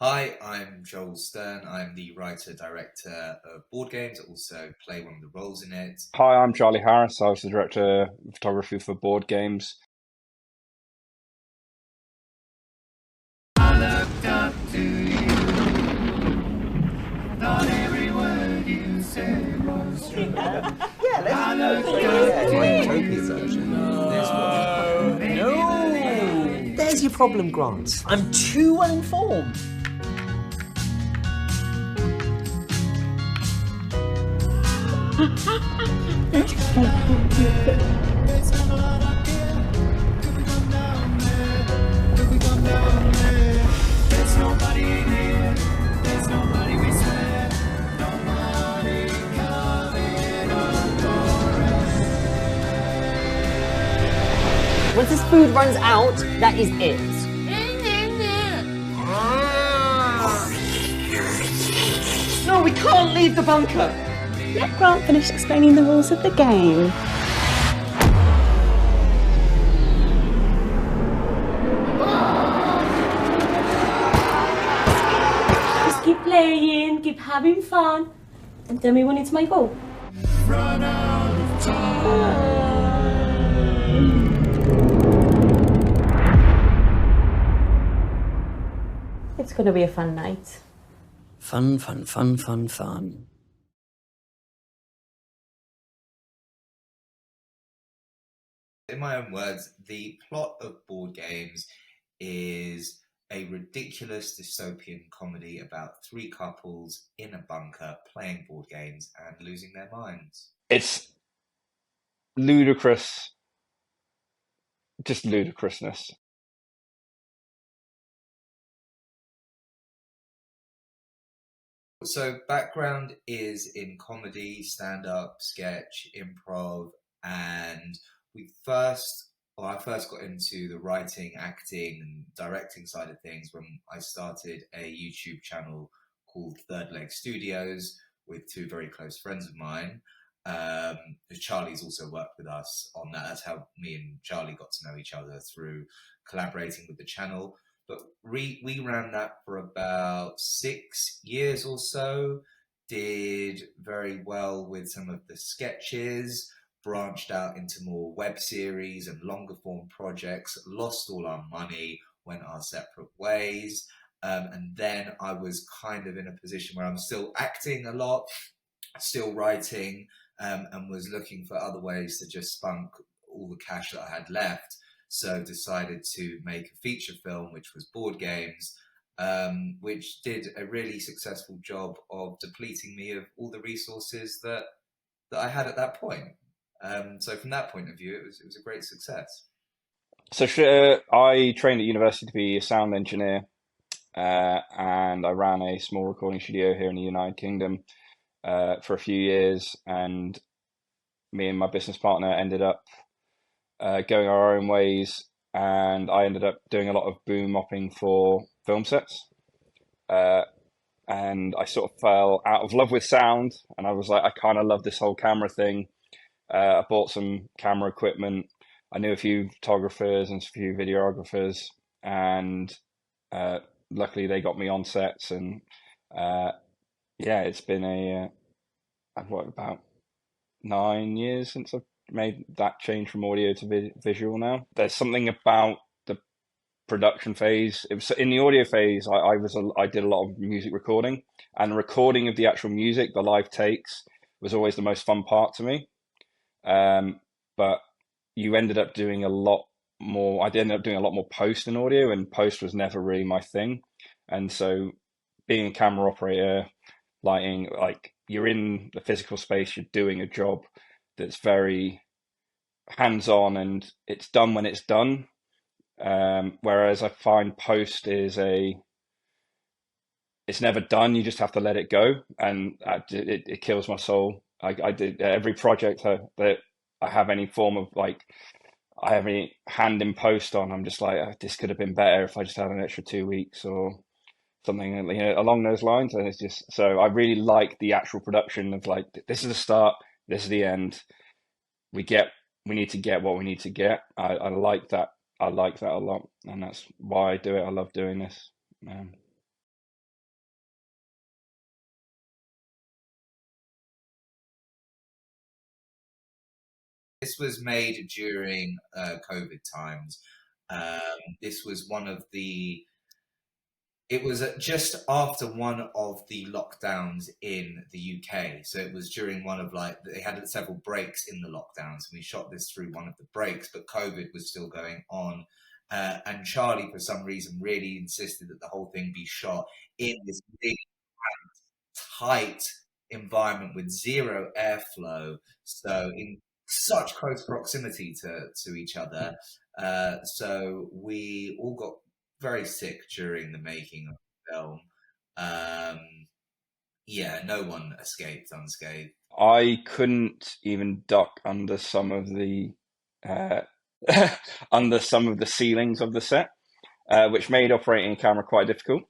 Hi, I'm Joel Stern. I'm the writer-director of board games. I also play one of the roles in it. Hi, I'm Charlie Harris. I was the director of photography for board games. I looked up to you. Thought every word you said was true. Yeah, let's I looked play up to a you. Utopia version. No. There's your problem, Grant. I'm too well informed. There's nobody here. There's nobody we swear. Nobody coming up for us. Once this food runs out, that is it. No, we can't leave the bunker. Let Grant finish explaining the rules of the game. Just keep playing, keep having fun, and tell me when it's my go. Run out of time. It's gonna be a fun night. Fun, fun, fun, fun, fun. In my own words, the plot of board games is a ridiculous dystopian comedy about three couples in a bunker playing board games and losing their minds. It's ludicrous, just ludicrousness. So background is in comedy, stand-up, sketch, improv, and I first got into the writing, acting, and directing side of things when I started a YouTube channel called Third Leg Studios with two very close friends of mine. Charlie's also worked with us on that. That's how me and Charlie got to know each other, through collaborating with the channel. But we ran that for about 6 years or so, did very well with some of the sketches, branched out into more web series and longer form projects, lost all our money, went our separate ways. And then I was kind of in a position where I'm still acting a lot, still writing, and was looking for other ways to just spunk all the cash that I had left. So decided to make a feature film, which was board games, which did a really successful job of depleting me of all the resources that I had at that point. So from that point of view, it was a great success. So I trained at university to be a sound engineer, and I ran a small recording studio here in the United Kingdom for a few years. And me and my business partner ended up going our own ways, and I ended up doing a lot of boom mopping for film sets. And I sort of fell out of love with sound, and I was like, I kind of love this whole camera thing. I bought some camera equipment. I knew a few photographers and a few videographers, and luckily they got me on sets. And yeah, it's been I've worked about 9 years since I've made that change from audio to visual now. There's something about the production phase. It was in the audio phase. I did a lot of music recording, and the recording of the actual music, the live takes, was always the most fun part to me. But you ended up doing a lot more. I ended up doing a lot more post in audio, and post was never really my thing. And so, being a camera operator, lighting, like, you're in the physical space, you're doing a job that's very hands-on, and it's done when it's done. Whereas I find post it's never done. You just have to let it go, and it kills my soul. I did every project that I have any form of, like, I have any hand in post on, I'm just like, this could have been better if I just had an extra 2 weeks or something, along those lines. And it's just, so I really like the actual production of, like, this is the start, this is the end. We need to get what we need to get. I like that. I like that a lot, and that's why I do it. I love doing this. This was made during COVID times. This was one of the. It was just after one of the lockdowns in the UK. So it was during one of they had several breaks in the lockdowns. We shot this through one of the breaks, but COVID was still going on. And Charlie, for some reason, really insisted that the whole thing be shot in this big, tight environment with zero airflow. So in such close proximity to each other. So we all got very sick during the making of the film. Yeah, no one escaped unscathed. I couldn't even duck under some of the under some of the ceilings of the set, which made operating a camera quite difficult,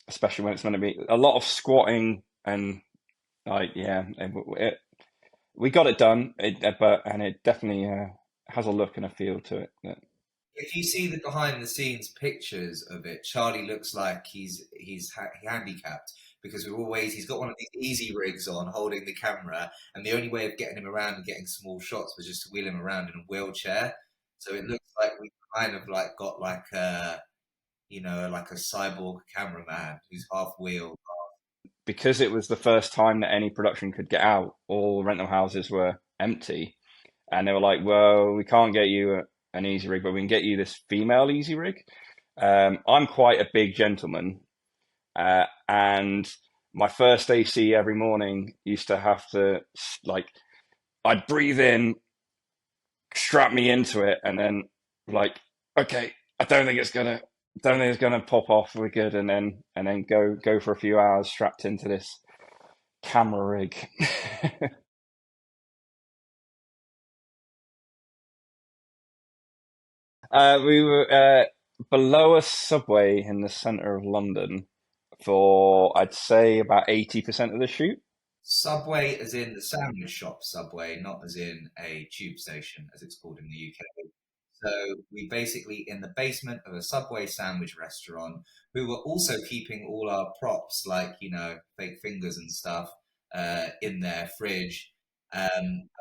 especially when it's meant to be a lot of squatting and we got it done. It definitely has a look and a feel to it. If you see the behind the scenes pictures of it, Charlie looks like he's handicapped because he's got one of these easy rigs on holding the camera, and the only way of getting him around and getting small shots was just to wheel him around in a wheelchair. So it looks like we kind of got like a cyborg cameraman who's half wheeled. Because it was the first time that any production could get out, all rental houses were empty, and they were like, "Well, we can't get you an easy rig, but we can get you this female easy rig." I'm quite a big gentleman, and my first AC every morning used to have to I'd breathe in, strap me into it, and then okay, I don't think it's gonna pop off. We're good, and then go for a few hours strapped into this camera rig. We were below a subway in the centre of London for, I'd say, about 80% of the shoot. Subway as in the sandwich shop subway, not as in a tube station, as it's called in the UK. So we basically in the basement of a Subway sandwich restaurant, who were also keeping all our props, fake fingers and stuff, in their fridge.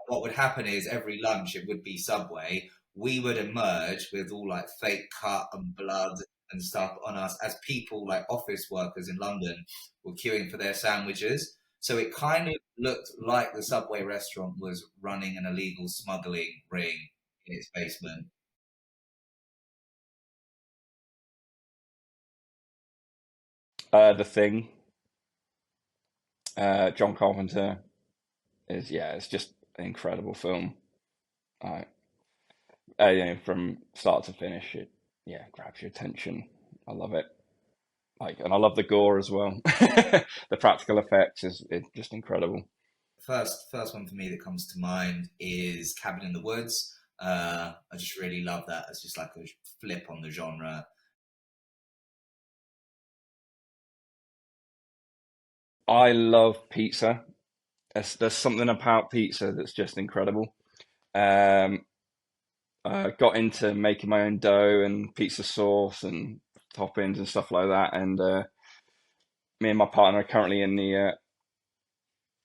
What would happen is every lunch it would be Subway. We would emerge with all fake cut and blood and stuff on us as people office workers in London were queuing for their sandwiches. So it kind of looked like the Subway restaurant was running an illegal smuggling ring in its basement. The Thing, John Carpenter it's just an incredible film. From start to finish, it grabs your attention. I love it. And I love the gore as well. The practical effects is just incredible. First one for me that comes to mind is Cabin in the Woods. I just really love that. It's just like a flip on the genre. I love pizza. There's something about pizza that's just incredible. I got into making my own dough and pizza sauce and toppings and stuff like that. And me and my partner are currently in the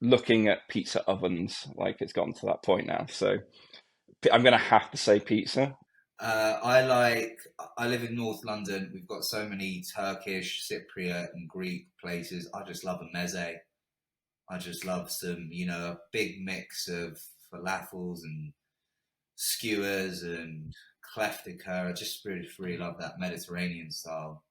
looking at pizza ovens. It's gotten to that point now. So I'm going to have to say pizza. I live in North London. We've got so many Turkish, Cypriot and Greek places. I just love a meze. I just love some, a big mix of falafels and skewers and kleftika. I just really love that Mediterranean style.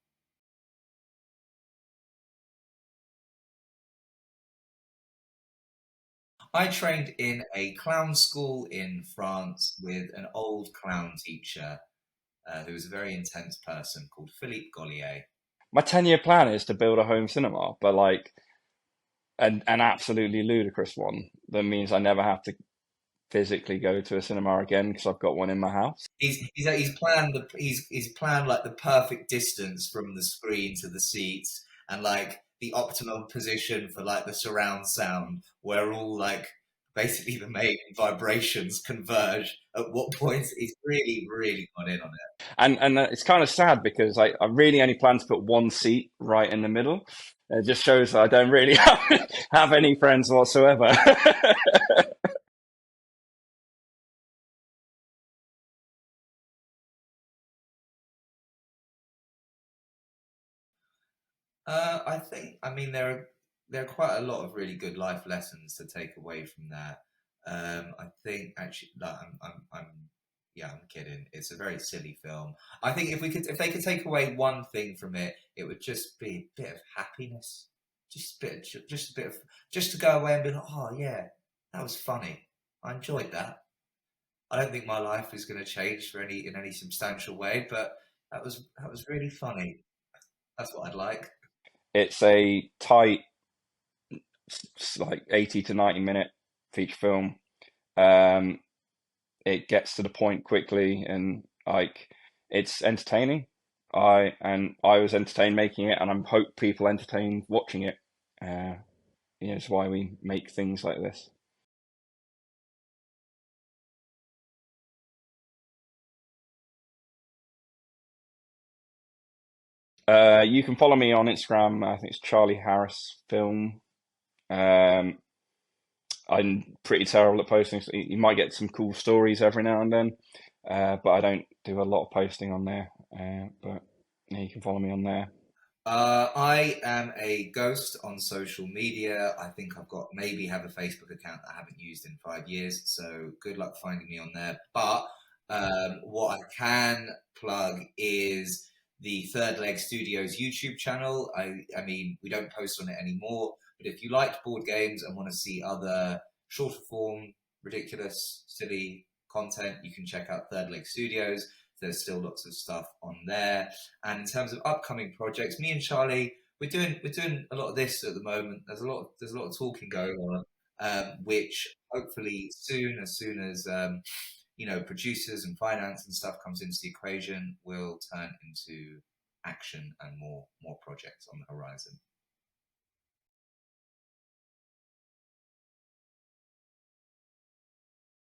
I trained in a clown school in France with an old clown teacher who was a very intense person called Philippe Gollier. My 10-year plan is to build a home cinema, but an absolutely ludicrous one that means I never have to physically go to a cinema again because I've got one in my house. He's planned the perfect distance from the screen to the seats and the optimum position for the surround sound where all basically the main vibrations converge at what points. He's really got in on it. And it's kind of sad because I really only plan to put one seat right in the middle. It just shows that I don't really have any friends whatsoever. I mean, there are quite a lot of really good life lessons to take away from that. I think actually, no, yeah, I'm kidding. It's a very silly film. I think if they could take away one thing from it, it would just be a bit of happiness, just a bit of, just to go away and be like, oh yeah, that was funny. I enjoyed that. I don't think my life is going to change for any in any substantial way, but that was really funny. That's what I'd like. It's a tight, like 80 to 90 minute feature film. Um, it gets to the point quickly, and like it's entertaining. I was entertained making it, and I hope people entertained watching it. It's why we make things like this. You can follow me on Instagram. I think it's Charlie Harris Film. Um, I'm pretty terrible at posting. So you might get some cool stories every now and then, but I don't do a lot of posting on there. But yeah, you can follow me on there. I am a ghost on social media. I think I've got maybe have a Facebook account that I haven't used in 5 years. So good luck finding me on there. But what I can plug is the Third Leg Studios YouTube channel. I mean, we don't post on it anymore. But if you liked board games and want to see other shorter form, ridiculous, silly content, you can check out Third Leg Studios. There's still lots of stuff on there. And in terms of upcoming projects, me and Charlie, we're doing a lot of this at the moment. There's a lot of talking going on, which hopefully soon as producers and finance and stuff comes into the equation, will turn into action and more projects on the horizon.